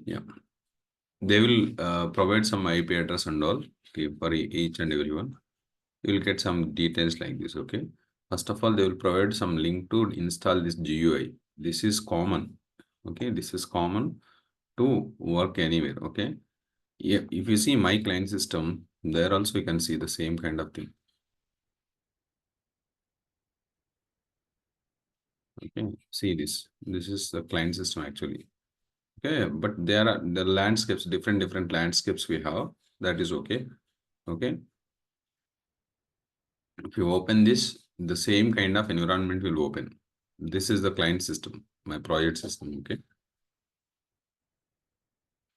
Yeah, they will provide some IP address and all, okay, for each and everyone. You will get some details like this. Okay, first of all, they will provide some link to install this GUI. This is common. Okay, this is common to work anywhere. Okay, yeah, if you see my client system, there also you can see the same kind of thing. Okay, see this. This is the client system actually. Okay, but there are the landscapes, different landscapes we have. That is okay. Okay, if you open this, the same kind of environment will open. This is the client system, my project system. Okay,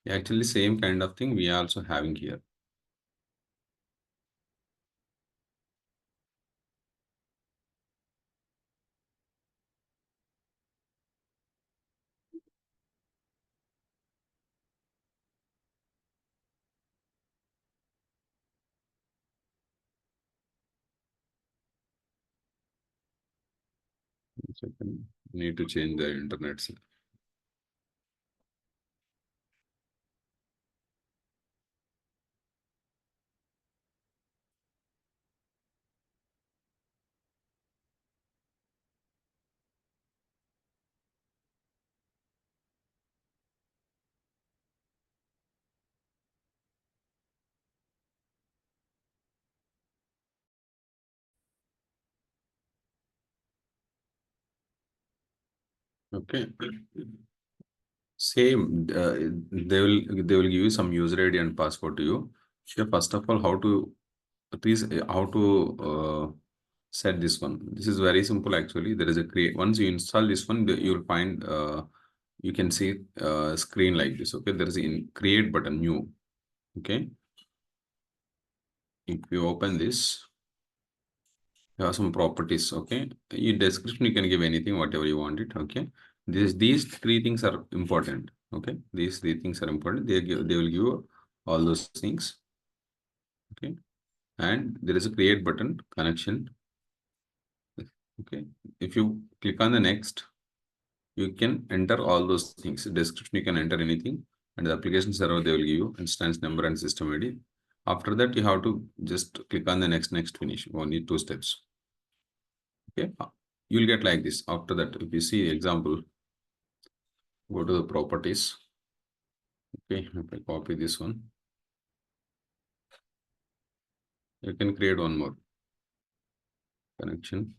actually same kind of thing we are also having here. Second, need to change the internet. Okay. Same, they will give you some user ID and password to you. So first of all, how to set this one. This is very simple actually. There is a create. Once you install this one, you will find you can see screen like this. Okay, there is a create button new. Okay, if you open this, you have some properties. Okay, in description you can give anything whatever you want it. Okay, these three things are important. Okay, these three things are important. They will give you all those things. Okay, and there is a create button connection. Okay, if you click on the next, you can enter all those things. Description you can enter anything, and the application server they will give you instance number and system ID. After that, you have to just click on the next finish. Only 2 steps. Okay, you'll get like this. After that, if you see example, go to the properties. Okay, if I copy this one, you can create one more connection.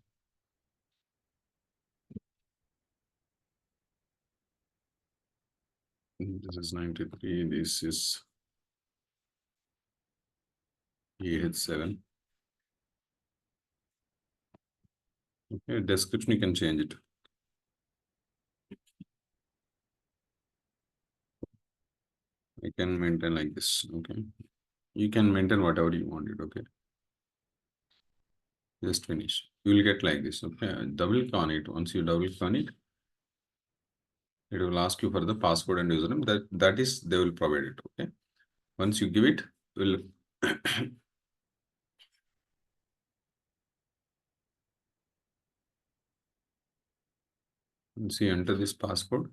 This is 93. This is EH7. Okay, description you can change it. I can maintain like this. Okay, you can maintain whatever you want it. Okay, just finish. You will get like this. Okay, double click on it. Once you double click on it, it will ask you for the password and username. That is they will provide it. Okay, once you give it, will once you enter this password.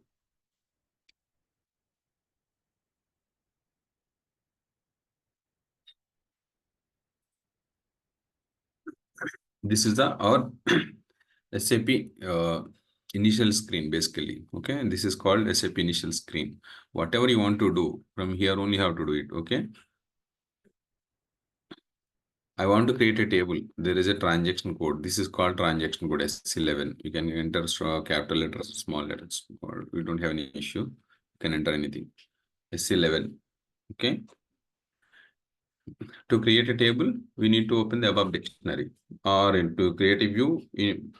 This is our SAP initial screen basically. Okay, and this is called SAP initial screen. Whatever you want to do from here only have to do it. Okay, I want to create a table. There is a transaction code. This is called transaction code S11. You can enter capital letters, small letters, or we don't have any issue. You can enter anything. S11. Okay. To create a table, we need to open the above dictionary. Or to create a view,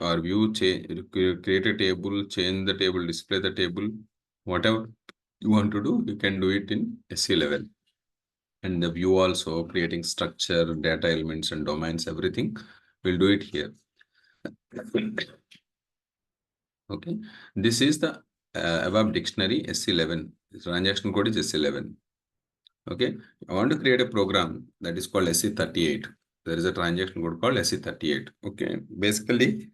or view change, create a table, change the table, display the table, whatever you want to do, you can do it in S11. And the view also, creating structure, data elements and domains, everything, we'll do it here. Okay, this is the above dictionary S11. Transaction code is S11. Okay, I want to create a program that is called SE38. There is a transaction code called SE38. Okay, basically,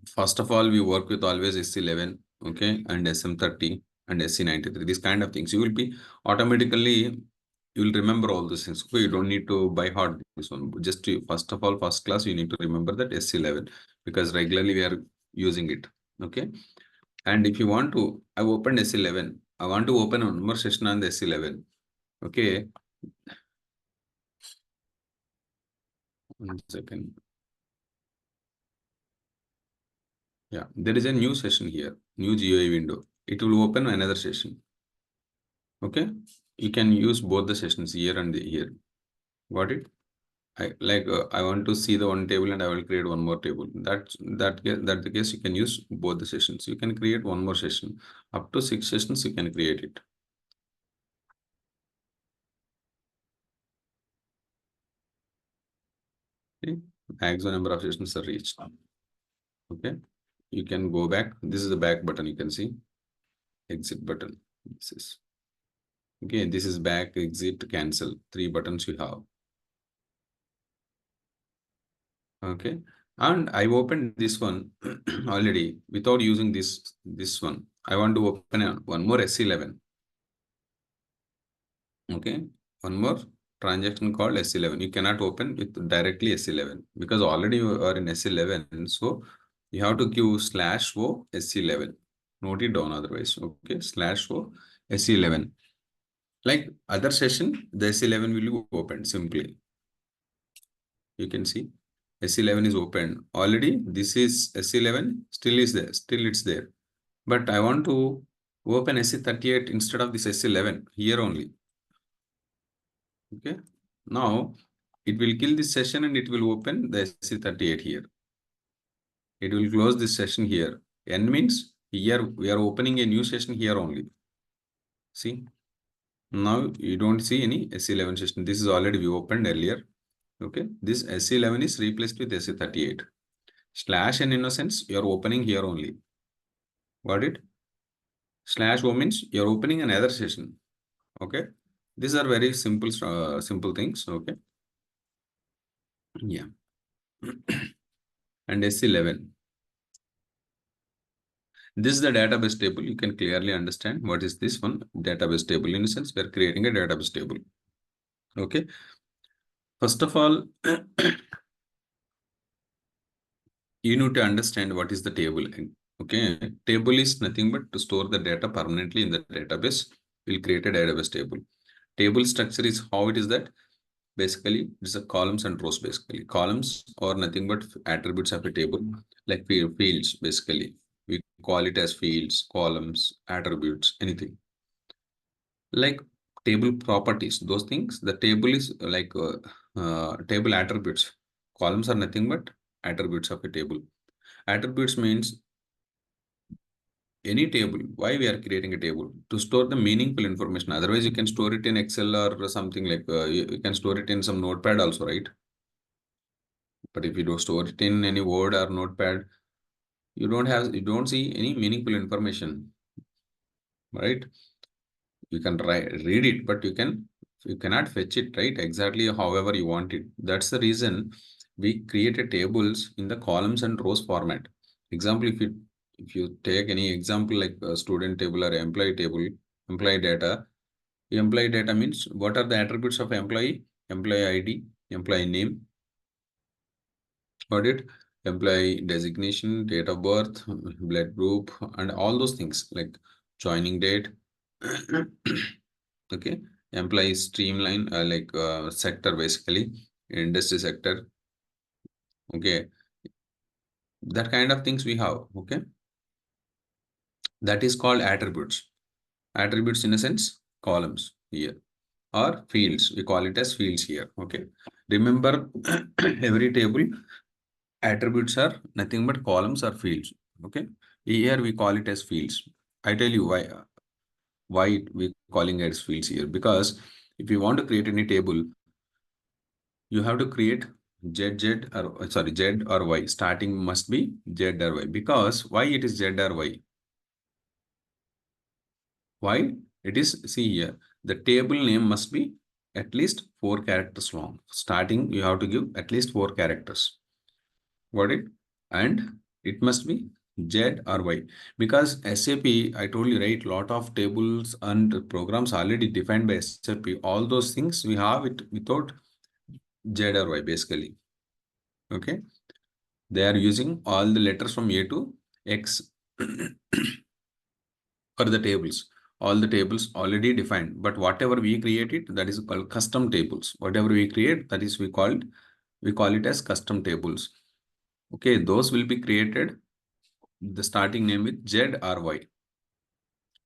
first of all, we work with always SE11, okay, and SM30 and SC93, these kind of things. You will be automatically, you will remember all those things. Okay, you don't need to by heart this one. Just to, first of all, first class, you need to remember that SC11 because regularly we are using it. Okay. And if you want to, I've opened S11. I want to open one more session on the S11. Okay. 1 second. Yeah, there is a new session here, new GUI window. It will open another session. Okay. You can use both the sessions here and here. Got it? I want to see the one table and I will create one more table. That's the case. You can use both the sessions. You can create one more session. Up to 6 sessions you can create it. Okay. Maximum number of sessions are reached. Okay. You can go back. This is the back button. You can see exit button. This is okay. This is back, exit, cancel. 3 buttons you have. Okay. And I opened this one already without using this one. I want to open one more S11. Okay. One more transaction called S11. You cannot open with directly S11 because already you are in S11. So you have to give /o S11. Note it down otherwise. Okay. /o S11. Like other session, the S11 will be opened simply. You can see S11 is open. Already this is S11, still is there, still it's there. But I want to open SC38 instead of this S11 here only. Okay. Now it will kill this session and it will open the SC38 here. It will close this session here. N means here we are opening a new session here only. See, now you don't see any SC11 session. This is already we opened earlier. Okay, this SC11 is replaced with SC38. /n in a sense you are opening here only. Got it? /o means you are opening another session. Okay, these are very simple simple things. Okay, yeah. And SC11. This is the database table. You can clearly understand what is this one database table. In a sense, we are creating a database table. Okay. First of all, you need to understand what is the table. Okay. Table is nothing but to store the data permanently in the database. We'll create a database table. Table structure is how it is that basically it's a columns and rows basically. Columns are nothing but attributes of a table like fields basically. We call it as fields, columns, attributes, anything. Like table properties, those things, the table is like table attributes. Columns are nothing but attributes of a table. Attributes means any table. Why we are creating a table? To store the meaningful information. Otherwise, you can store it in Excel or something like you can store it in some notepad also, right? But if you don't store it in any Word or notepad, you don't see any meaningful information, right? You can read it, but you cannot fetch it, right? Exactly however you want it. That's the reason we created tables in the columns and rows format. Example, if you take any example like a student table or employee table, employee data. Employee data means what are the attributes of employee? Employee ID, employee name, got it? Employee designation, date of birth, blood group, and all those things like joining date. Okay, employee streamline like sector basically, industry sector. Okay, that kind of things we have. Okay, that is called attributes. Attributes in a sense, columns here or fields. We call it as fields here. Okay, remember every table attributes are nothing but columns or fields. Okay, here we call it as fields. I tell you why we calling it as fields here, because if you want to create any table, you have to create Z or sorry Z or Y. Starting must be Z or Y. Because why it is Z or Y? Why it is, see here, the table name must be at least 4 characters long. Starting you have to give at least 4 characters. Got it? And it must be Z or Y. Because SAP, I told you, right, lot of tables and programs already defined by SAP. All those things we have it without Z or Y basically. Okay. They are using all the letters from A to X for the tables. All the tables already defined, but whatever we create it, that is called custom tables. Whatever we create, that is we call it as custom tables. Okay, those will be created the starting name with Z or Y.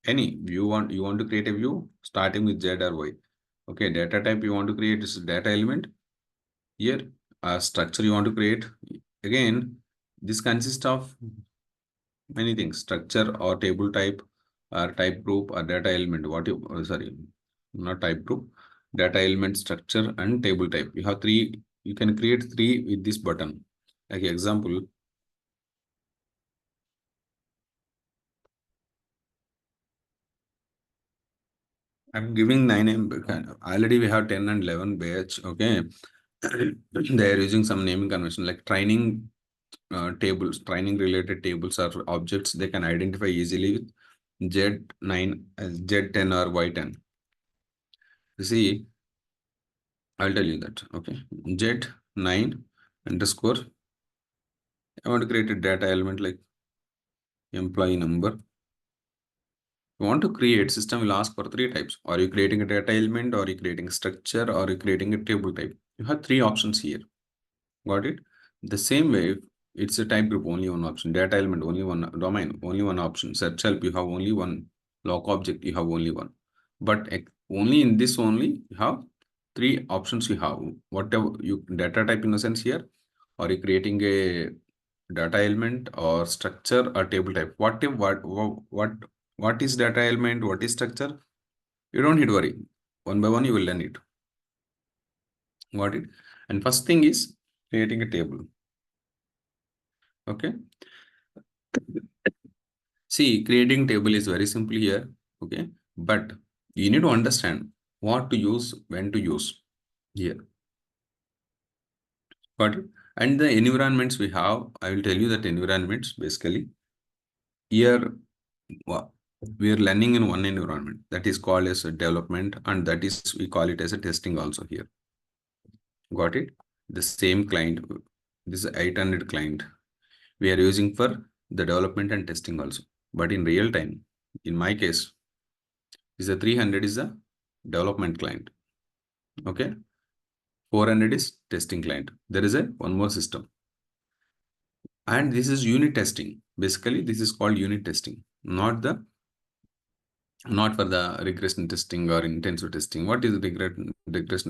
Any you want to create a view starting with Z or Y. Okay, data type you want to create is data element. Here, a structure you want to create. Again, this consists of many things: structure or table type or type group or data element. What you sorry, not type group, data element, structure, and table type. You have three. You can create three with this button. Like example, I'm giving 9 already we have 10 and 11 batch. Okay. They are using some naming convention like training tables, training related tables or objects they can identify easily with Z9, Z10 or Y10. You see, I'll tell you that. Okay. Z9 underscore. I want to create a data element like employee number. You want to create, system will ask for three types. Are you creating a data element, or are you creating a structure, or are you creating a table type? You have three options here. Got it? The same way, it's a type group, only one option. Data element, only one. Domain, only one option. Search help, you have only one. Lock object, you have only one. But only in this only, you have three options you have. Whatever you data type in the sense here, are you creating a data element or structure or table type? What is data element? What is structure? You don't need to worry. One by one, you will learn it. Got it? And first thing is creating a table. Okay. See, creating table is very simple here. Okay. But you need to understand what to use, when to use here. Got it? And the environments we have, I will tell you that environments basically here we are learning in one environment that is called as a development, and that is we call it as a testing also here. Got it? The same client, this is 800 client we are using for the development and testing also. But in real time, in my case, is the 300 is the development client. Okay. 400 is testing client. There is a one more system. And this is unit testing. Basically, this is called unit testing, not for the regression testing or intensive testing. What is regression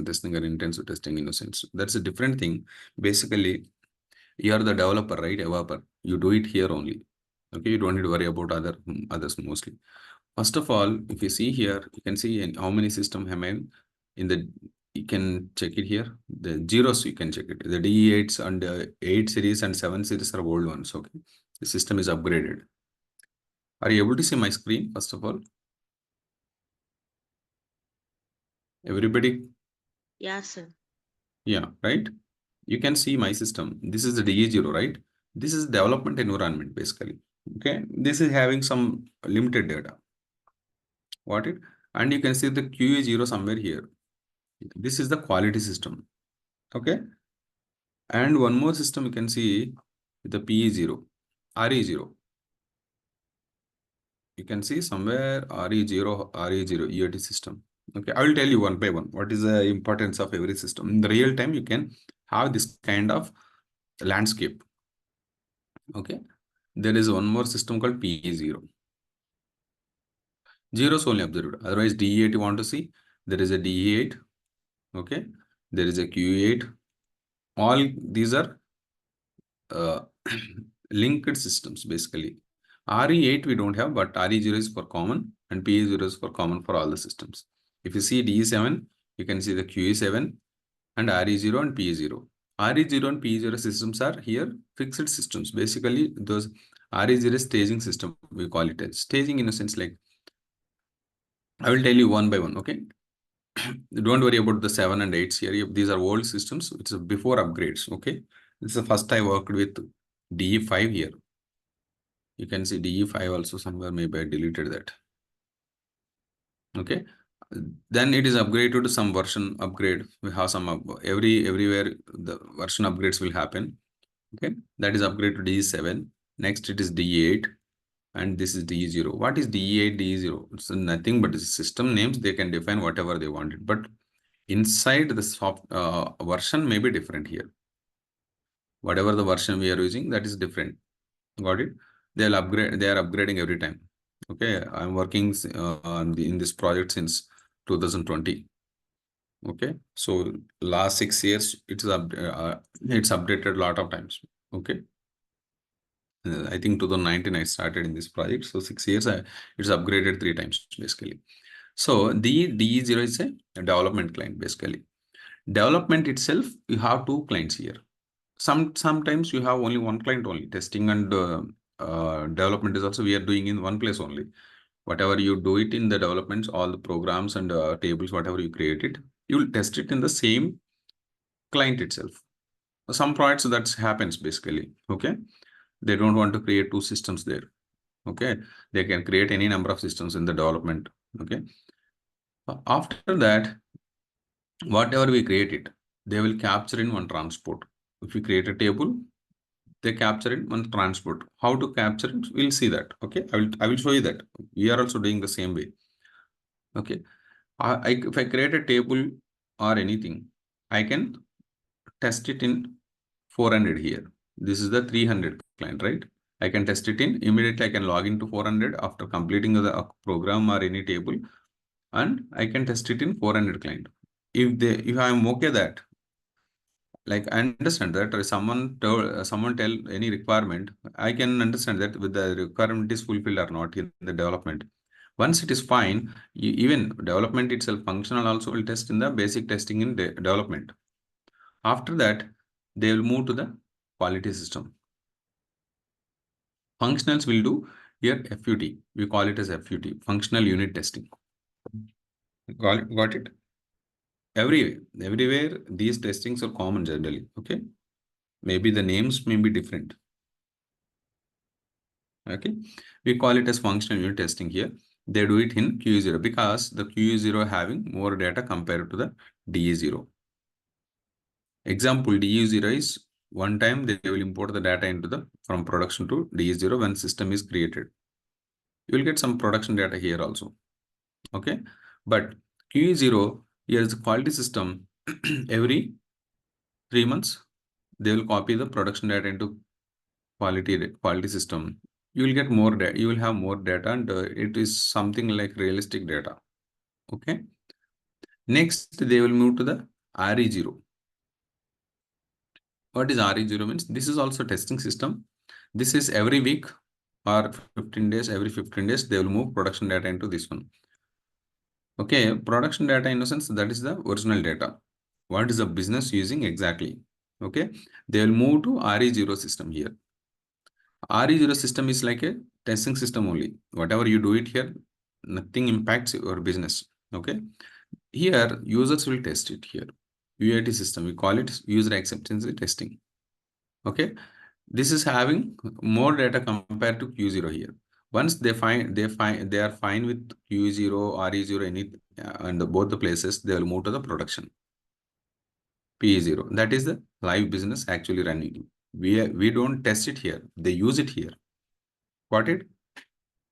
testing or intensive testing in a sense? That's a different thing. Basically, you are the developer, right? Developer. You do it here only. Okay, you don't need to worry about others mostly. First of all, if you see here, you can see how many system am I in the. You can check it here. The zeros you can check it. The DE8s and 8 series and 7 series are old ones. Okay, the system is upgraded. Are you able to see my screen? First of all, everybody. Yeah, sir. Yeah, right. You can see my system. This is the DE0, right? This is development environment basically. Okay, this is having some limited data. Got it? And you can see the QA0 somewhere here. This is the quality system. Okay. And one more system you can see the PE0, RE0. You can see somewhere RE0, RE0 EOT system. Okay, I will tell you one by one what is the importance of every system. In the real time, you can have this kind of landscape. Okay, there is one more system called PE0. Zeros only observed. Otherwise, DE8 you want to see, there is a DE8. Okay, there is a QE8. All these are linked systems basically. RE8 we don't have, but RE0 is for common and PE0 is for common for all the systems. If you see DE7, you can see the QE7 and RE0 and PE0. RE0 and PE0 systems are here fixed systems. Basically, those RE0 staging system, we call it as staging in a sense like, I will tell you one by one, okay? Don't worry about the 7 and 8s here. These are old systems. It's before upgrades, okay? This is the first I worked with DE5 here. You can see DE5 also somewhere, maybe I deleted that. Okay. Then it is upgraded to some version upgrade. We have some everywhere the version upgrades will happen. Okay. That is upgrade to DE7. Next it is DE8 and this is DE0. What is DE8, DE0? It's nothing but system names. They can define whatever they wanted, but inside the version may be different here. Whatever the version we are using, that is different. Got it? They'll upgrade. They are upgrading every time. Okay, I'm working in this project since 2020. Okay, so last 6 years it's updated a lot of times. Okay, I think 2019 I started in this project, so 6 years it's upgraded 3 times basically. So the DE0 is a development client basically. Development itself, you have 2 clients here. Sometimes you have only one client only. Testing and development is also we are doing in one place only. Whatever you do it in the developments, all the programs and tables, whatever you create it, you will test it in the same client itself. Some projects that happens basically. Okay, they don't want to create 2 systems there. Okay, they can create any number of systems in the development. Okay, after that, whatever we create it, they will capture in one transport. If you create a table, they capture it one transport. How to capture it? We'll see that. Okay, I will show you that. We are also doing the same way. Okay, if I create a table or anything, I can test it in 400 here. This is the 300 client, right? I can test it in immediately. I can log into 400 after completing the program or any table, and I can test it in 400 client. If I am okay that, like I understand that someone tell any requirement, I can understand that with the requirement is fulfilled or not in the development. Once it is fine, even development itself functional also will test in the basic testing in development. After that, they will move to the quality system. Functionals will do here FUT. We call it as FUT, functional unit testing. Got it? Everywhere these testings are common generally. Okay, maybe the names may be different. Okay, we call it as functional unit testing here. They do it in QE0 because the QE0 having more data compared to the DE0. Example, DE0 is one time they will import the data into the from production to DE0 when system is created. You will get some production data here also. Okay, but QE0 here is the quality system. Every 3 months they will copy the production data into quality system. You will get more data. You will have more data, and it is something like realistic data. Okay. Next, they will move to the RE0. What is RE0 means? This is also testing system. This is every week or 15 days. Every 15 days, they will move production data into this one. Okay, production data in a sense that is the original data. What is the business using exactly? Okay, they will move to RE0 system here. RE0 system is like a testing system only. Whatever you do it here, nothing impacts your business. Okay, here users will test it here. UAT system, we call it user acceptance testing. Okay, this is having more data compared to Q0 here. Once they are fine with Q0, RE0, any and both the places, they will move to the production. P0. That is the live business actually running. We don't test it here. They use it here. Got it?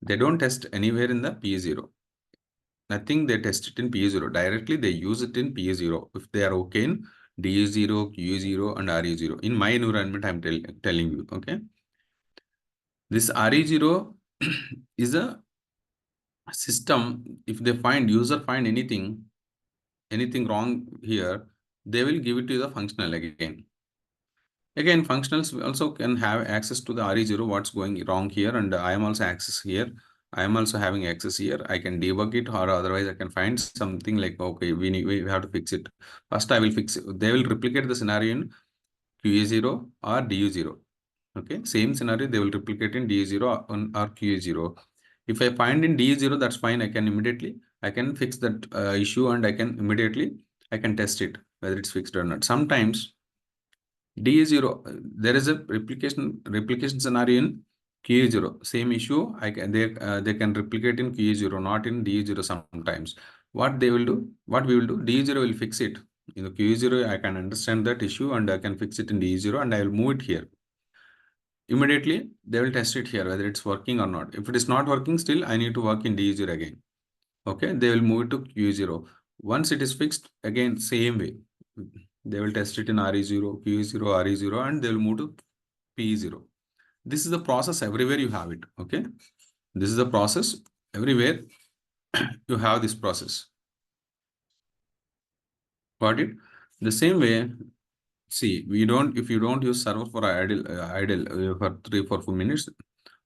They don't test anywhere in the P0. Nothing they test it in P0. Directly they use it in P0. If they are okay in D0, Q0, and RE0. In my environment, I'm telling you. Okay. This RE0 is a system. If they user find anything wrong here, they will give it to the functional again. Again, functionals also can have access to the RE0, what's going wrong here, and I am also access here. I am also having access here. I can debug it, or otherwise I can find something like, okay, we have to fix it. First, I will fix it. They will replicate the scenario in QA0 or DU0. Okay, same scenario, they will replicate in DU0 or QA0. If I find in DU0, that's fine. I can fix that issue, and I can test it, whether it's fixed or not. Sometimes DE0, there is a replication scenario in QE0, same issue. They can replicate in QE0, not in DE0 sometimes. What they will do, what we will do, DE0 will fix it. In the QE0, I can understand that issue and I can fix it in DE0 and I will move it here. Immediately, they will test it here, whether it's working or not. If it is not working, still I need to work in DE0 again. Okay, they will move it to QE0. Once it is fixed, again, same way. They will test it in RE0, QE0, RE0, and they will move to PE0. This is the process everywhere you have it. Okay, this is the process everywhere you have this process. Got it? The same way, see, if you don't use server for idle for 3 4 minutes,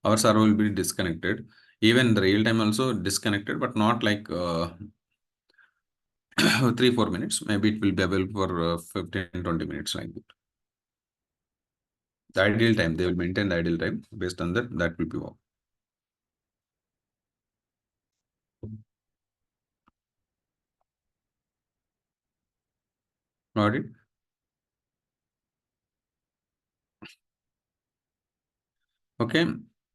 our server will be disconnected. Even the real time also disconnected, but not like 3 4 minutes. Maybe it will be available for 15 20 minutes like that. The ideal time, they will maintain the ideal time. Based on that, that will be work. Got it? Okay,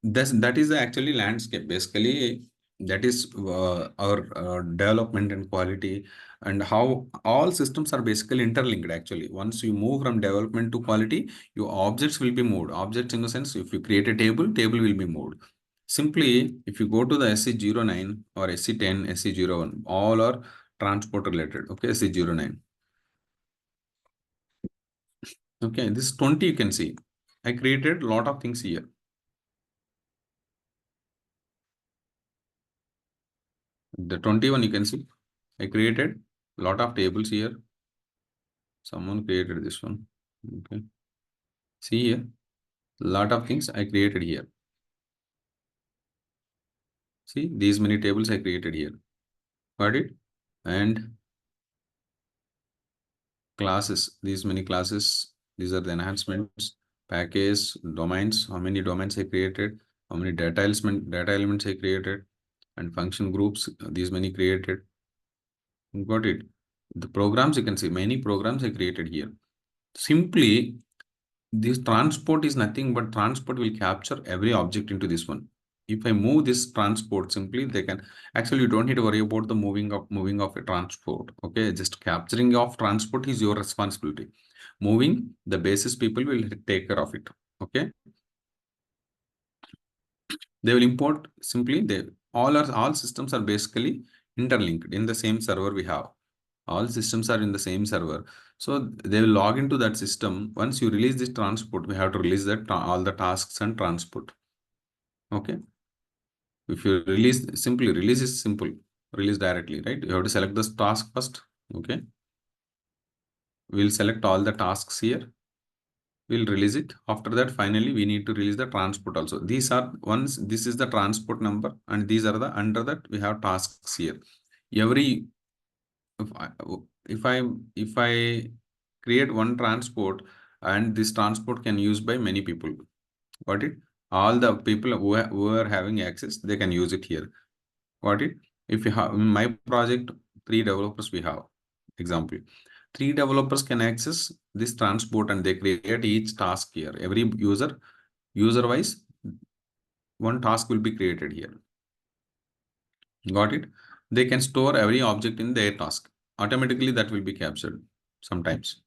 that is actually landscape. Basically, that is our development and quality, and how all systems are basically interlinked. Actually, once you move from development to quality, your objects will be moved. Objects in the sense, if you create a table, table will be moved. Simply, if you go to the SC09 or SC10, SC01, all are transport related. Okay, SC09. Okay, this 20 you can see. I created a lot of things here. The 21 you can see. I created a lot of tables here. Someone created this one. Okay. See here. Lot of things I created here. See these many tables I created here. Got it? And classes. These many classes. These are the enhancements. Package, domains. How many domains I created? How many data elements I created? And function groups. These many created. Got it? The programs you can see. Many programs I created here. Simply, this transport is nothing but transport will capture every object into this one. If I move this transport, simply they can actually, you don't need to worry about the moving of a transport. Okay, just capturing of transport is your responsibility. Moving, the basis people will take care of it. Okay, they will import. Simply, they all systems are basically interlinked in the same server we have. All systems are in the same server, so they will log into that system. Once you release this transport, we have to release that all the tasks and transport. Okay, if you release, simply release is simple, release directly, right? You have to select this task first. Okay, we'll select all the tasks here, we'll release it. After that, finally we need to release the transport also. These are once, this is the transport number, and these are the, under that we have tasks here. Every, if I if I if I create one transport, and this transport can use by many people. Got it? All the people who are having access, they can use it here. Got it? If you have in my project, 3 developers we have. Example, 3 developers can access this transport and they create each task here. Every user wise, one task will be created here. Got it? They can store every object in their task. Automatically that will be captured sometimes.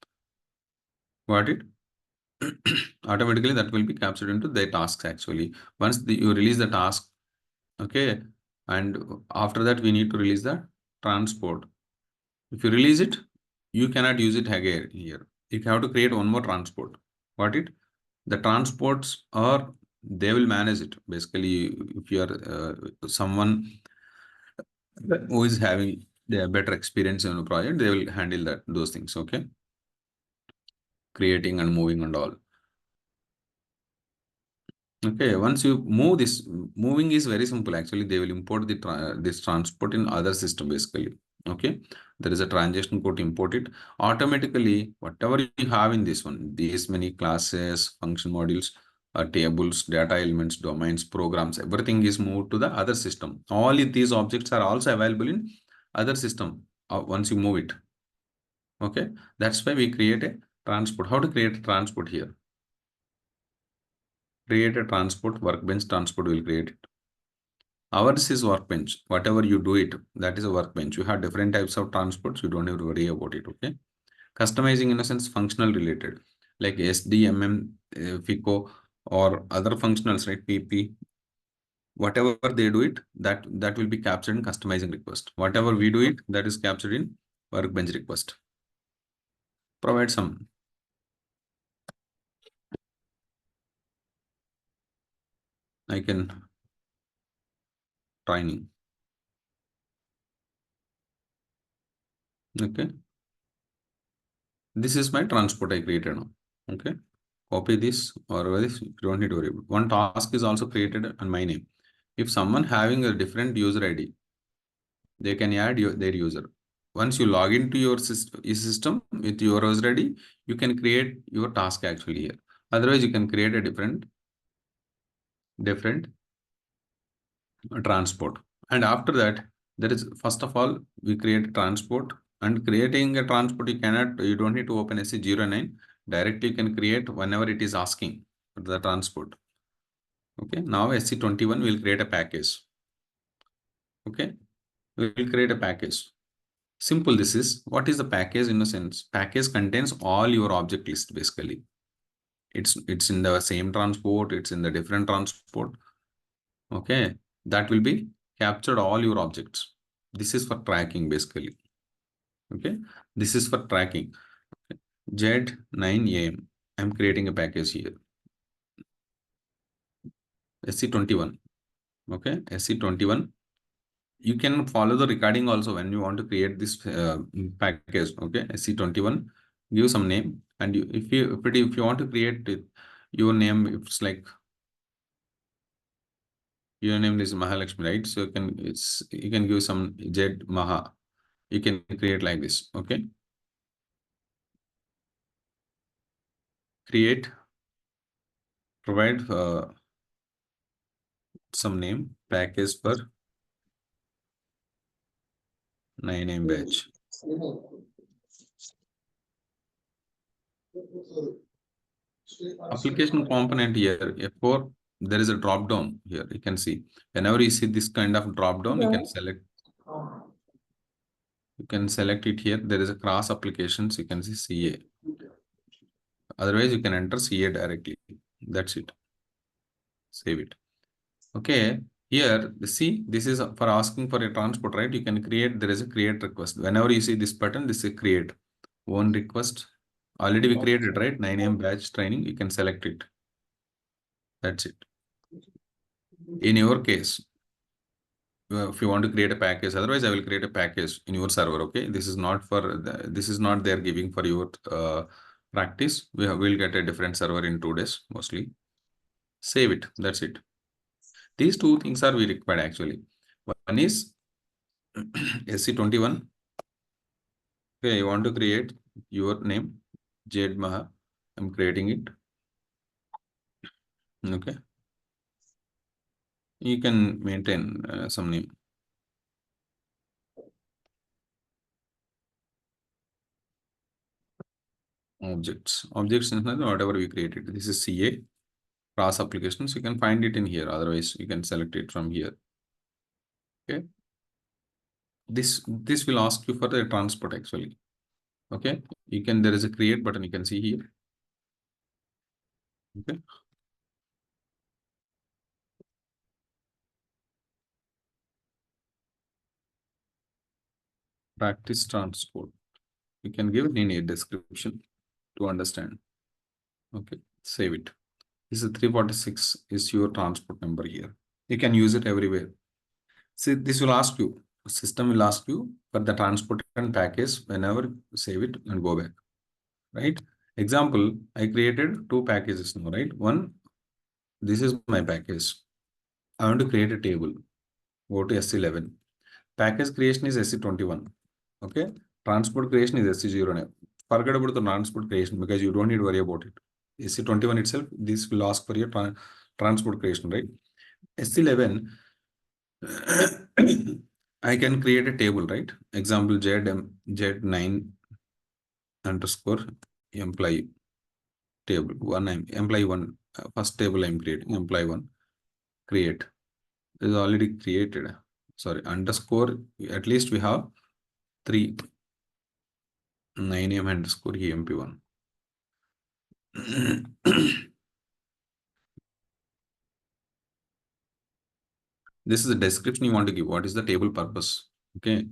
Got it? Automatically that will be captured into their tasks actually. Once you release the task, okay, and after that we need to release the transport. If you release it, you cannot use it again here. You have to create one more transport. Got it? The transports are, they will manage it. Basically, if you are someone who is having the better experience in a project, they will handle those things. Okay, creating and moving and all. Okay, once you move this, moving is very simple. Actually, they will import this transport in other system basically. Okay, there is a transaction code to import it. Automatically, whatever you have in this one, these many classes, function modules, tables, data elements, domains, programs, everything is moved to the other system. All these objects are also available in other system once you move it. Okay, that's why we create a transport. How to create a transport here? create a transport, workbench transport will create it. Ours is workbench. Whatever you do it, that is a workbench. You have different types of transports. You don't have to worry about it. Okay. Customizing in a sense functional related, like SDMM, FICO, or other functionals, right? PP. Whatever they do it, that will be captured in customizing request. Whatever we do it, that is captured in workbench request. Provide some. I can training. Okay. This is my transport I created now. Okay. Copy this or this. You don't need to worry about. One task is also created on my name. If someone having a different user ID, they can add their user. Once you log into your system with your user ID, you can create your task actually here. Otherwise, you can create a different transport. And after that, there is first of all, we create a transport, and creating a transport, you don't need to open SC09. Directly you can create whenever it is asking for the transport. Okay, now SC21 will create a package. Okay, we will create a package. Simple, this is what is the package in a sense. Package contains all your object list basically. It's in the same transport, it's in the different transport. Okay, that will be captured all your objects. This is for tracking basically. Okay, this is for tracking. Z 9 AM. I'm creating a package here. SC21. Okay, SC21. You can follow the recording also when you want to create this package. Okay, SC21. Give some name, and if you want to create it, your name, it's like your name is Mahalakshmi, right? So you can give some Z Maha. You can create like this. Okay, create, provide some name, package for 9 AM batch. Application component here, F4, there is a drop down here. You can see whenever you see this kind of drop down, you can select it here. There is a cross applications. You can see CA. Otherwise, you can enter CA directly. That's it. Save it. Okay. Here, see, this is for asking for a transport, right? You can create, there is a create request. Whenever you see this button, this is create. One request. Already we created, right? 9 AM batch training. You can select it. That's it. In your case, if you want to create a package, otherwise I will create a package in your server. Okay, this is not this is not they're giving for your practice. We'll get a different server in 2 days mostly. Save it. That's it. These two things are we required actually. One is SC21. Okay, I want to create your name, Jade Maha. I'm creating it. Okay, you can maintain some name. Objects is whatever we created. This is CA. Cross applications, you can find it in here. Otherwise, you can select it from here. Okay. This will ask you for the transport actually. Okay. There is a create button you can see here. Okay. Practice transport. You can give it in a description to understand. Okay. Save it. This is 346 is your transport number here. You can use it everywhere. See, this will ask you, system will ask you for the transport and package whenever save it and go back. Right? Example, I created 2 packages now, right? One, this is my package. I want to create a table. Go to S11. Package creation is SC21. Okay. Transport creation is SC09. Forget about the transport creation because you don't need to worry about it. SC21 itself, this will ask for your transport creation, right? S11, I can create a table, right? Example, Z9 underscore employee table, employee 1. first table I'm creating, employee one, create. It is already created. Sorry, underscore, at least we have 3, 9am underscore emp1. This is the description you want to give. What is the table purpose? Okay,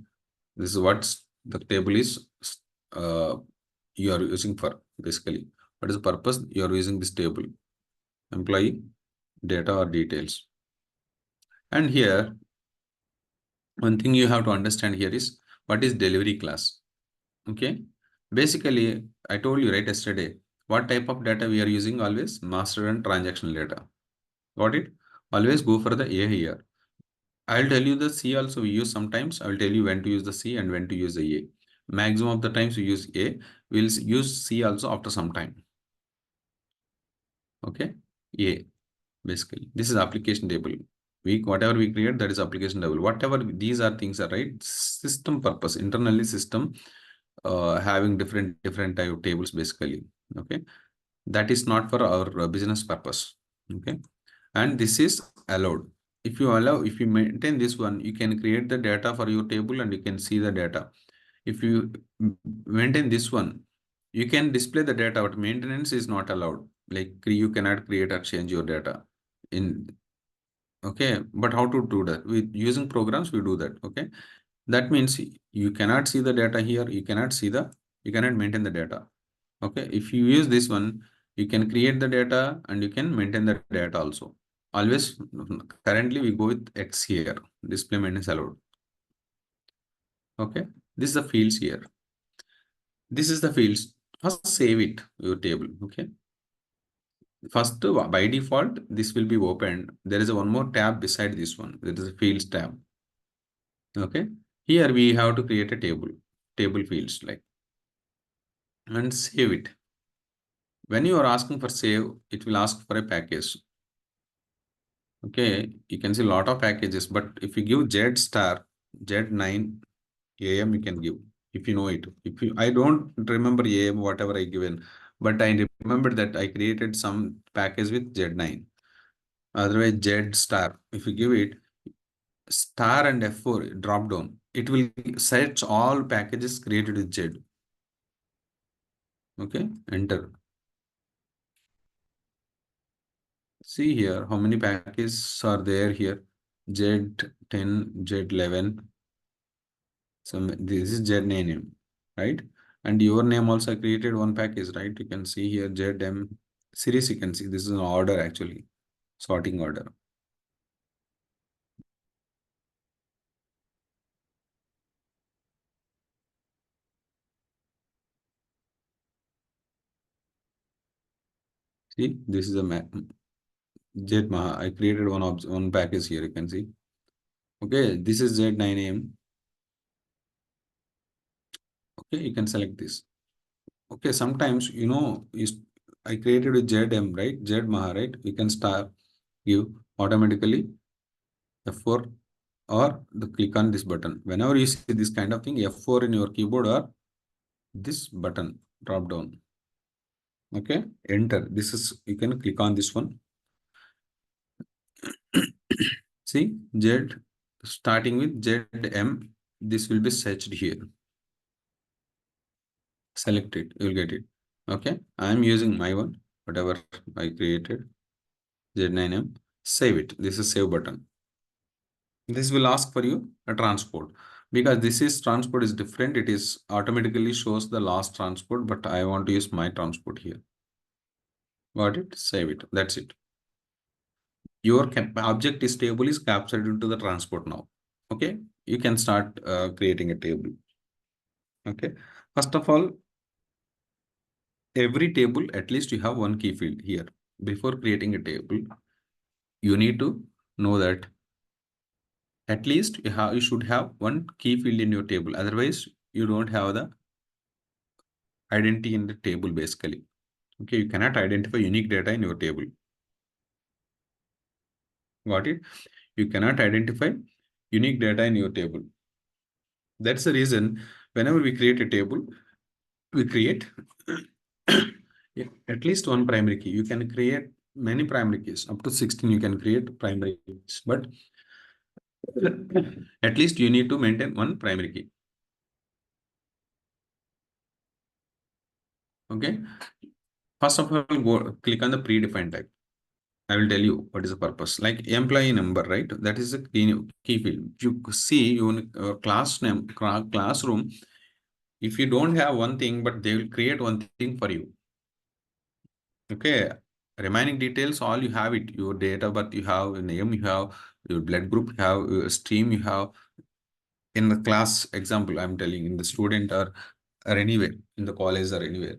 this is what the table is you are using for, basically. What is the purpose you are using this table? Employee data or details. And here, one thing you have to understand here is what is delivery class. Okay, basically, I told you right yesterday, what type of data we are using always? Master and transactional data. Got it? Always go for the A here. I'll tell you the C also we use sometimes. I'll tell you when to use the C and when to use the A. Maximum of the times we use A. We'll use C also after some time. Okay, A. Basically, this is application table. Whatever we create, that is application table. Whatever these are things are right. System purpose, internally system having different type of tables basically. Okay, that is not for our business purpose. Okay, and this is allowed. If you maintain this one, you can create the data for your table and you can see the data. If you maintain this one, you can display the data, but maintenance is not allowed. Like you cannot create or change your data in. Okay, but how to do that? With using programs, we do that. Okay, that means you cannot see the data here. You cannot maintain the data. Okay, if you use this one, you can create the data and you can maintain the data also. Always, currently we go with X here. Display maintenance allowed. Okay, this is the fields here. This is the fields. First, save it your table. Okay. First, by default, this will be opened. There is a one more tab beside this one. There is a fields tab. Okay. Here we have to create a table fields like, and save it. When you are asking for save, it will ask for a package. Okay, you can see a lot of packages, but if you give Z star, Z9 AM, you can give if you know it. If you, I don't remember AM, whatever I given, but I remember that I created some package with Z9. Otherwise, Z star, if you give it star and F4 drop down, it will search all packages created with Z. Okay, enter. See here how many packages are there here. Z10, Z11. So this is Z name, right? And your name also created one package, right? You can see here ZM series. You can see this is an order actually, sorting order. See, this is a Z Maha. I created one package here. You can see. Okay, this is Z9AM. Okay, you can select this. Okay, sometimes I created with ZM, right? Z Maha, right? We can start give automatically F4 or the click on this button. Whenever you see this kind of thing, F4 in your keyboard or this button drop down. Okay, enter. This is, you can click on this one. See, Z starting with ZM. This will be searched here. Select it, you will get it. Okay, I am using my one, whatever I created. Z9M. Save it. This is save button. This will ask for you a transport, because this is transport is different. It is automatically shows the last transport, but I want to use my transport here. Got it? Save it. That's it. Your object is table is captured into the transport now. Okay, you can start creating a table. Okay, first of all, every table at least you have one key field here. Before creating a table, you need to know that at least you should have one key field in your table. Otherwise, you don't have the identity in the table basically. Okay, you cannot identify unique data in your table. Got it? You cannot identify unique data in your table. That's the reason whenever we create a table, we create at least one primary key. You can create many primary keys. Up to 16 you can create primary keys, but at least you need to maintain one primary key. Okay. First of all, go click on the predefined type. I will tell you what is the purpose. Like employee number, right? That is a key field. You see your class name, classroom. If you don't have one thing, but they will create one thing for you. Okay. Remaining details, all you have it. Your date of birth, you have your name, you have your blood group, you have your stream, you have in the class example. I'm telling in the student or anywhere in the college or anywhere.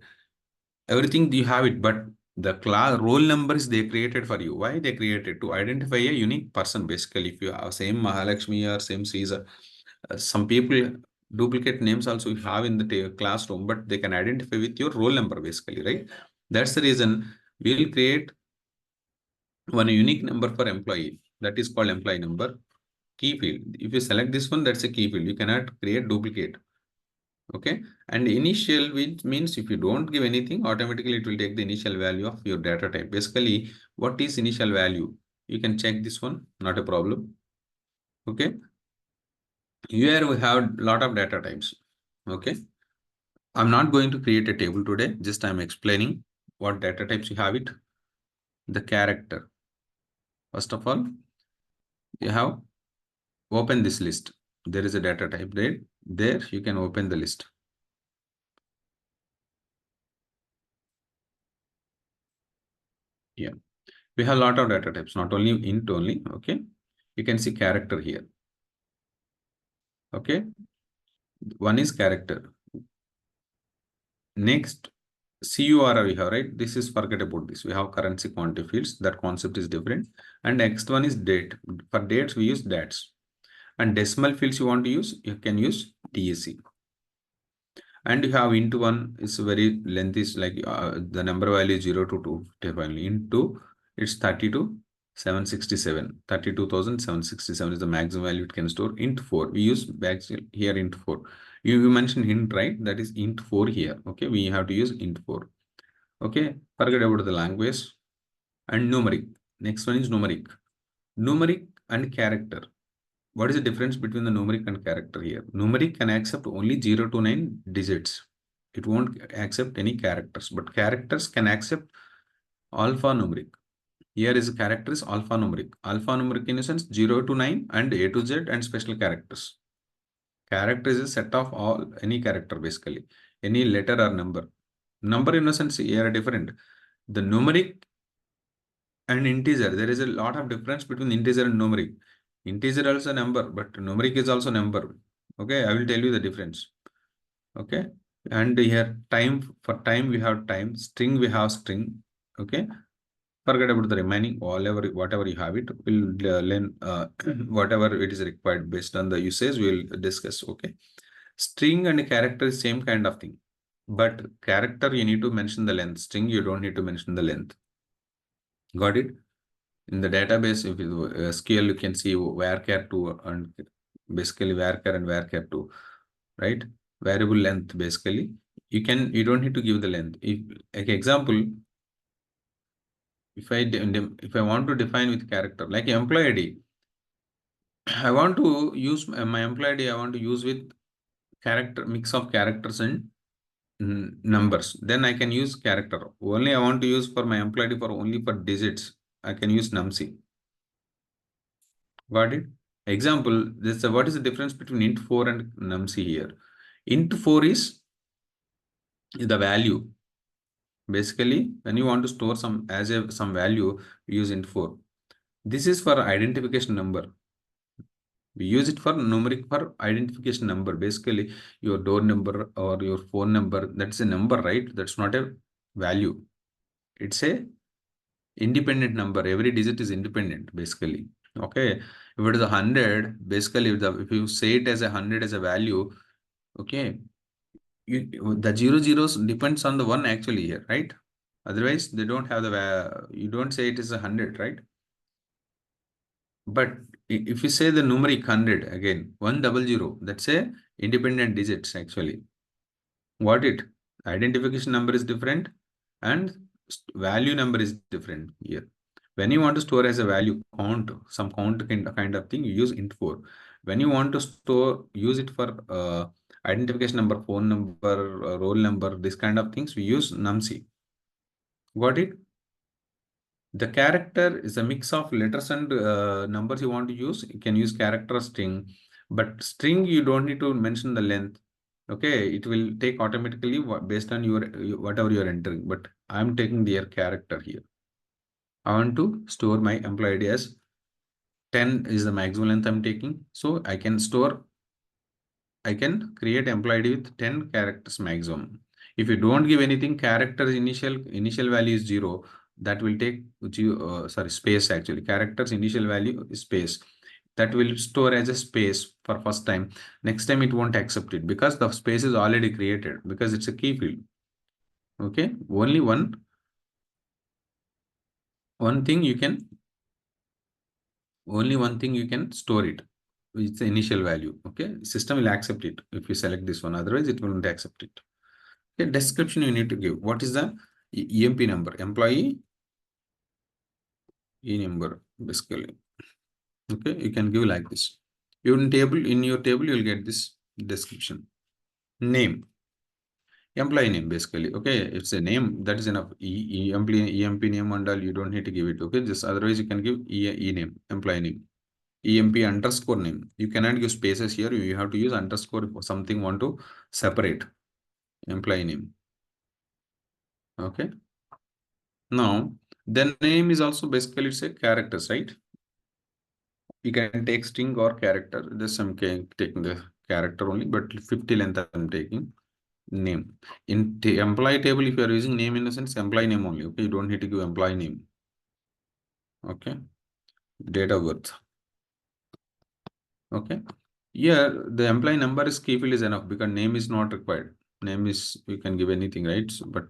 Everything you have it, but the class roll numbers they created for you. Why they created? To identify a unique person. Basically, if you have same Mahalakshmi or same Caesar, some people duplicate names also you have in the classroom, but they can identify with your roll number basically, right? That's the reason we will create one unique number for employee. That is called employee number key field. If you select this one, that's a key field. You cannot create duplicate. Okay. And initial, which means if you don't give anything, automatically it will take the initial value of your data type. Basically, what is initial value? You can check this one, not a problem. Okay. Here we have a lot of data types. Okay. I'm not going to create a table today. Just I'm explaining what data types you have it. The character. First of all, you have open this list. There is a data type there. There you can open the list. Yeah. We have a lot of data types, not only int only. Okay. You can see character here. Okay. One is character. Next, CUR we have, right? This is forget about this. We have currency quantity fields. That concept is different. And next one is date. For dates, we use dates. And decimal fields you want to use, you can use DSC. And you have into one is very length is like the number value is 0 to 2. Definitely into it's 32,767. 32,767 is the maximum value it can store. Int 4. We use back here int 4. You mentioned int, right? That is int 4 here. Okay. We have to use int 4. Okay. Forget about the language and numeric. Next one is numeric. Numeric and character. What is the difference between the numeric and character here? Numeric can accept only 0 to 9 digits. It won't accept any characters, but characters can accept alphanumeric. Here is a character is alphanumeric. Alphanumeric in a sense 0 to 9 and A to Z and special characters. Character is a set of all any character basically, any letter or number. Number in a sense here are different. The numeric and integer, there is a lot of difference between integer and numeric. Integer also number, but numeric is also number. Okay, I will tell you the difference. Okay, and here time, for time we have time, string we have string. Okay, forget about the remaining, whatever you have it, we'll learn whatever it is required based on the usage we'll discuss. Okay, string and character is same kind of thing, but character you need to mention the length. String you don't need to mention the length. Got it? In the database, if you SQL, you can see varchar2 and basically varchar and varchar2, right? Variable length basically. You don't need to give the length. If like example, if I want to define with character like employee ID, I want to use my employee ID. I want to use with character mix of characters and numbers. Then I can use character. Only I want to use for my employee ID for only for digits. I can use numc. Got it? Example, this what is the difference between int 4 and numc here? Int 4 is the value. Basically, when you want to store some as a some value, we use int 4. This is for identification number. We use it for numeric for identification number. Basically, your door number or your phone number, that's a number, right? That's not a value. It's a independent number. Every digit is independent, basically. Okay. If it is 100, basically, if you say it as 100 as a value, okay, the zero zeros depends on the one actually here, right? Otherwise, they don't have the you don't say it is 100, right? But if you say the numeric 100 again, 100, that's a independent digits actually. What it? Identification number is different and value number is different here. When you want to store as a value count, some count kind of thing, you use int4. When you want to store, use it for identification number, phone number, roll number, this kind of things, we use numc. Got it? The character is a mix of letters and numbers you want to use. You can use character string, but string you don't need to mention the length. Okay, it will take automatically based on your whatever you are entering. But I'm taking their character here. I want to store my employee ID as 10 is the maximum length I'm taking. So I can create employee ID with 10 characters maximum. If you don't give anything, characters initial value is 0. That will take space actually. Characters initial value is space. That will store as a space for first time. Next time it won't accept it because the space is already created because it's a key field. Okay, only one thing you can store it. It's the initial value. Okay, system will accept it if you select this one. Otherwise, it won't accept it. Okay, description you need to give. What is the EMP number? Employee E number basically. Okay, you can give like this. In your table, you will get this description. Name. Employee name basically. Okay, it's a name that is enough. EMP name and all, you don't need to give it. Okay, just otherwise you can give E name, employee name. EMP underscore name. You cannot give spaces here. You have to use underscore for something want to separate. Employee name. Okay. Now, the name is also basically it's a characters, right? You can take string or character. This I'm taking the character only, but 50 length I'm taking. Name. In the employee table, if you are using name in the sense, employee name only. Okay, you don't need to give employee name. Okay. Date of birth. Okay. Here, the employee number is key field is enough because name is not required. Name is, you can give anything, right? So, but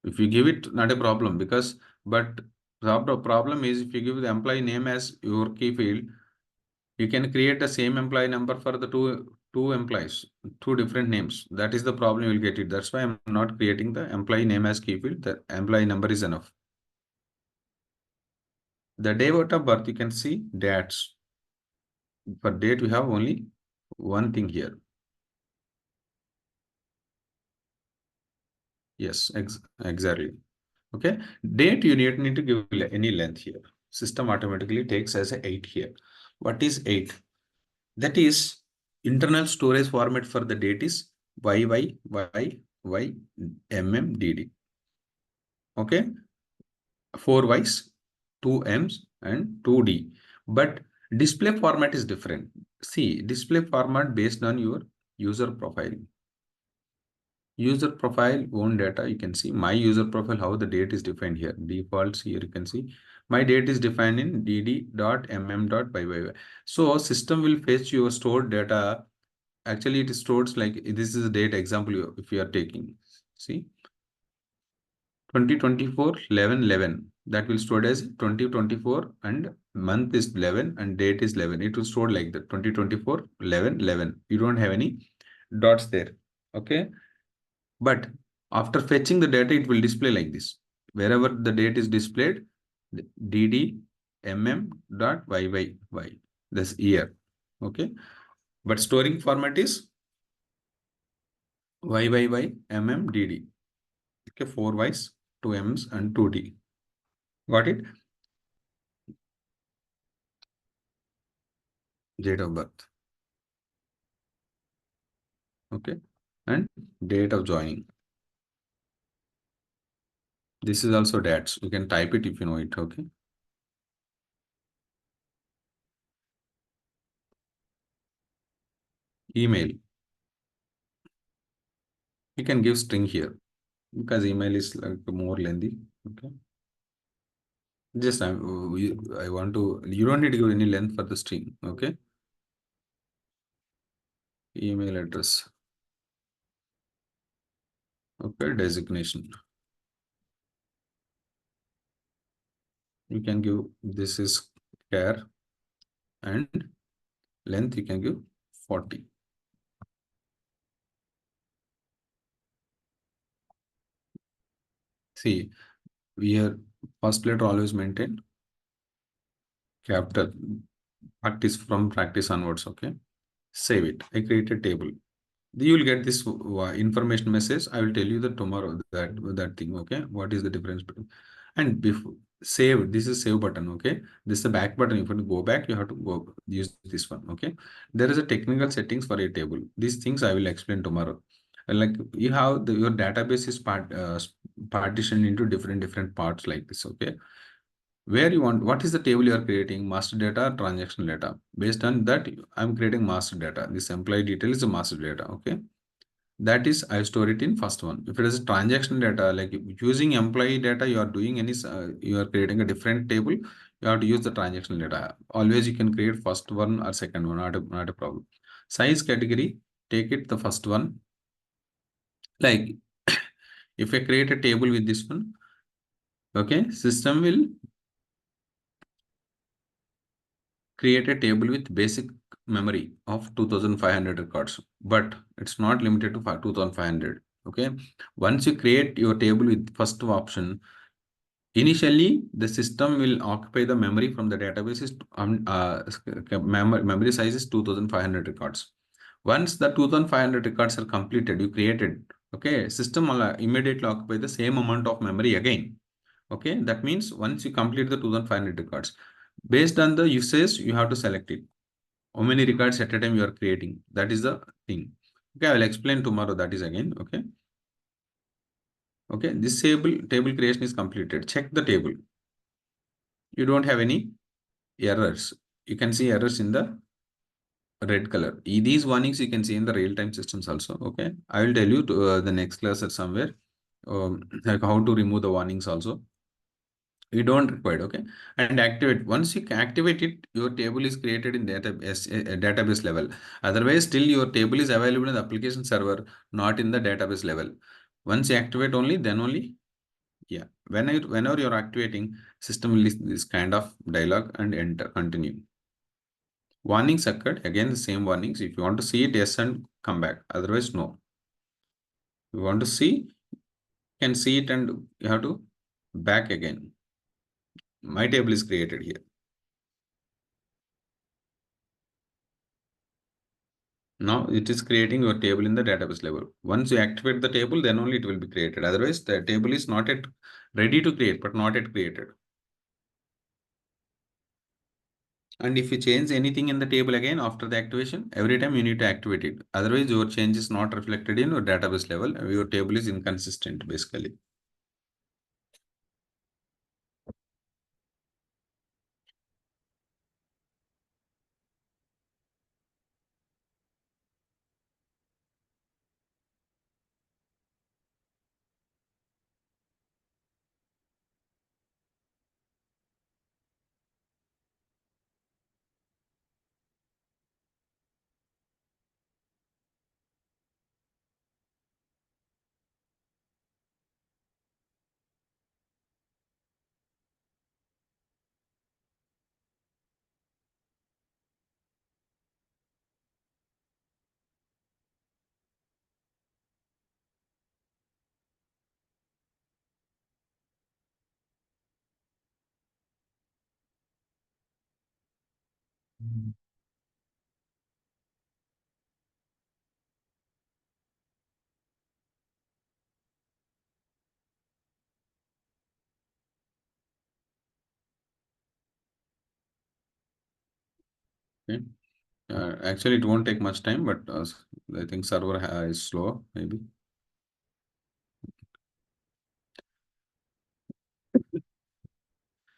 if you give it, not a problem because, but the problem is if you give the employee name as your key field, you can create the same employee number for the two employees, two different names. That is the problem you will get it. That's why I'm not creating the employee name as key field. The employee number is enough. The date of birth, you can see dates. For date, we have only one thing here. Yes, exactly. Okay. Date, you need to give any length here. System automatically takes as a 8 here. What is 8? That is internal storage format for the date is YYYYMMDD. Okay. 4 Ys, 2 Ms and 2D. But display format is different. See, display format based on your user profile. User profile own data, you can see my user profile, how the date is defined here. Defaults here, you can see my date is defined in dd.mm.yy. So system will fetch your stored data. Actually, it stores like this is a date example if you are taking. See, 2024 11 that will stored as 2024 and month is 11 and date is 11. It will stored like that 2024 11. You don't have any dots there. Okay. But after fetching the data, it will display like this. Wherever the date is displayed, dd mm.yyyy, this year. Okay. But storing format is YYYMMDD. Okay, 4 Ys, 2 Ms and 2D. Got it? Date of birth. Okay. And date of joining. This is also dates. You can type it if you know it. Okay. Email. You can give string here because email is like more lengthy. Okay. Just I want to, you don't need to give any length for the string. Okay. Email address. Okay. Designation. You can give, this is care and length you can give 40. See, here first letter always maintain capital. Practice from practice onwards. Okay. Save it. I create a table. You will get this information message. I will tell you that tomorrow that thing. Okay. What is the difference between and before save? This is save button. Okay. This is the back button. If you want to go back, you have to go use this one. Okay. There is a technical settings for a table. These things I will explain tomorrow. Like you have your database is partitioned into different parts like this. Okay, where you want, what is the table you are creating, master data or transactional data. Based on that, I'm creating master data. This employee detail is a master data. Okay, that is I store it in first one. If it is a transactional data, like using employee data, you are doing any you are creating a different table, you have to use the transactional data. Always you can create first one or second one, not a problem. Size category, take it the first one. Like if I create a table with this one, okay, system will create a table with basic memory of 2500 records, but it's not limited to 2500. Okay, once you create your table with first option, initially the system will occupy the memory from the database is memory size is 2500 records. Once the 2500 records are completed, you created, okay, system will immediately occupy the same amount of memory again. Okay, that means once you complete the 2500 records, based on the usage, you have to select it. How many records at a time you are creating? That is the thing. Okay, I will explain tomorrow. That is again. Okay. Okay, this table creation is completed. Check the table. You don't have any errors. You can see errors in the red color. These warnings you can see in the real-time systems also. Okay, I will tell you to, the next class or somewhere, like how to remove the warnings also. You don't require, okay, and activate. Once you activate it, your table is created in database level. Otherwise, still your table is available in the application server, not in the database level. Once you activate only, then only, yeah. Whenever you're activating, system will list this kind of dialog and enter, continue. Warnings occurred, again the same warnings. If you want to see it, yes, and come back. Otherwise, no. If you want to see, you can see it and you have to back again. My table is created here. Now it is creating your table in the database level. Once you activate the table, then only it will be created. Otherwise, the table is not yet ready to create, but not yet created. And if you change anything in the table again after the activation, every time you need to activate it. Otherwise, your change is not reflected in your database level. Your table is inconsistent, basically. Okay. Actually, it won't take much time, but I think server is slow, maybe.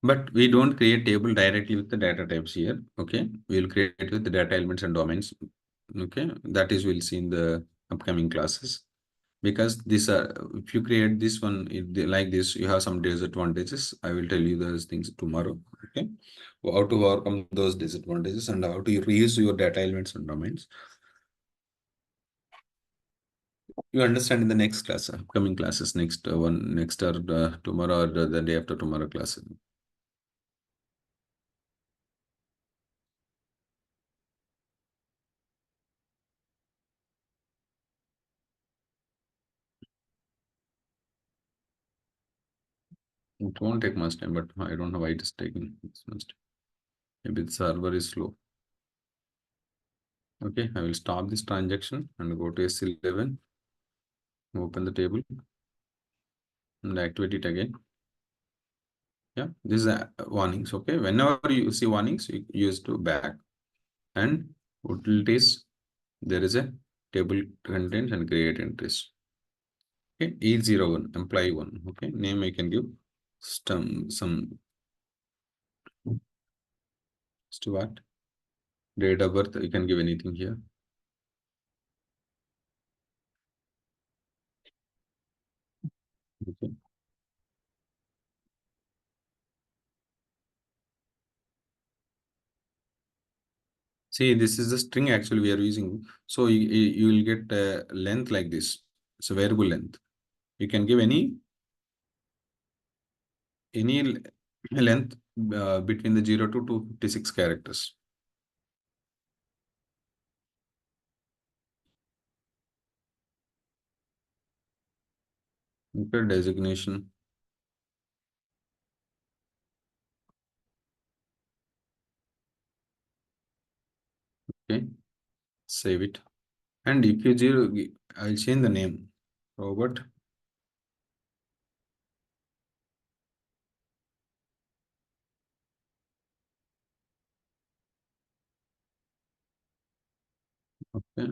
But we don't create table directly with the data types here. Okay, we'll create with the data elements and domains. Okay, that is we'll see in the upcoming classes. Because this if you create this one like this, you have some disadvantages. I will tell you those things tomorrow. Okay, how to overcome those disadvantages and how to reuse your data elements and domains. You understand in the next class, upcoming classes, next one, next or tomorrow or the day after tomorrow classes. It won't take much time, but I don't know why it is taking this much time. Maybe the server is slow. Okay, I will stop this transaction and go to S11, open the table and activate it again. Yeah, this is warnings. Okay, whenever you see warnings, you use to back. And utilities, there is a table contents and create entries. Okay, E01, employee 1. Okay, name I can give some Stuart. Date of birth, you can give anything here. Okay. See, this is the string actually we are using. So you will get a length like this. It's a variable length. You can give any length between the 0 to 256 characters. Okay, designation. Okay, save it. And if you zero, I'll change the name. Robert. Okay.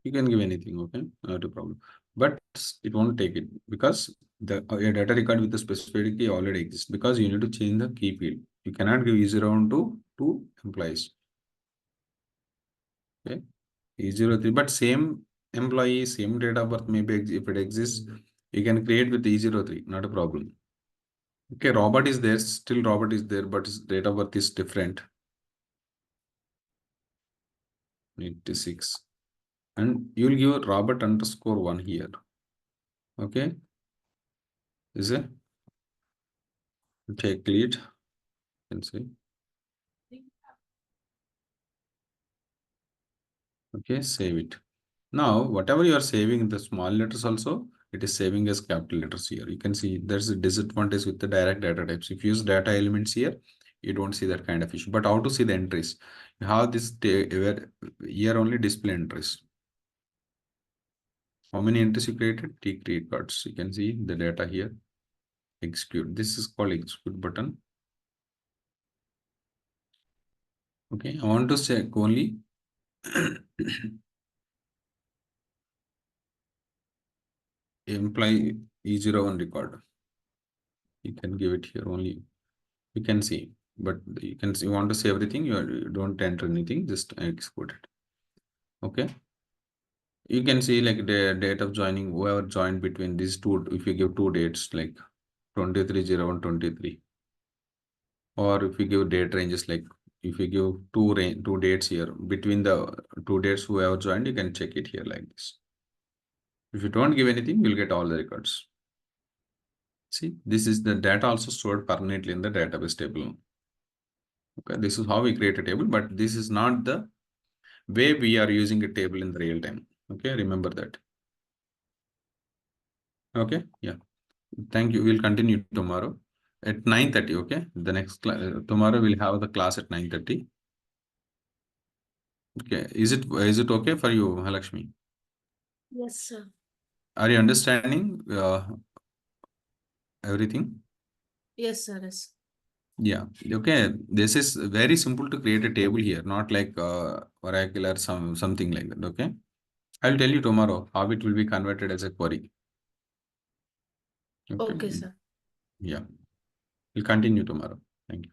You can give anything, okay? Not a problem. But it won't take it because the a data record with the specific key already exists because you need to change the key field. You cannot give easy round to two employees. Okay. E03, but same employee, same date of birth, maybe if it exists, you can create with E03, not a problem. Okay, Robert is there, still Robert is there, but his date of birth is different. 86. And you will give Robert underscore 1 here. Okay, is it? Take lead, you can see. Okay, save it. Now, whatever you are saving in the small letters also, it is saving as capital letters here. You can see there's a disadvantage with the direct data types. If you use data elements here, you don't see that kind of issue. But how to see the entries? You have this here only display entries. How many entries you created? T create cards. You can see the data here. Execute. This is called execute button. Okay, I want to check only employee E01 record. You can give it here only. You can see, but you can see, you want to see everything, you don't enter anything, just export it. Okay. You can see like the date of joining, whoever joined between these two, if you give two dates like 23/01/23, or if you give date ranges like if you give two dates here between the two dates whoever joined, you can check it here like this. If you don't give anything, you'll get all the records. See, this is the data also stored permanently in the database table. Okay, this is how we create a table, but this is not the way we are using a table in the real time. Okay, remember that. Okay, yeah. Thank you. We'll continue tomorrow at 9:30. Okay, the next tomorrow we'll have the class at 9:30. Okay, is it okay for you, Halakshmi? Yes, sir. Are you understanding everything? Yes, sir. Yes. Yeah. Okay. This is very simple to create a table here, not like Oracle or something like that. Okay. I'll tell you tomorrow how it will be converted as a query. Okay. Okay, sir. Yeah. We'll continue tomorrow. Thank you.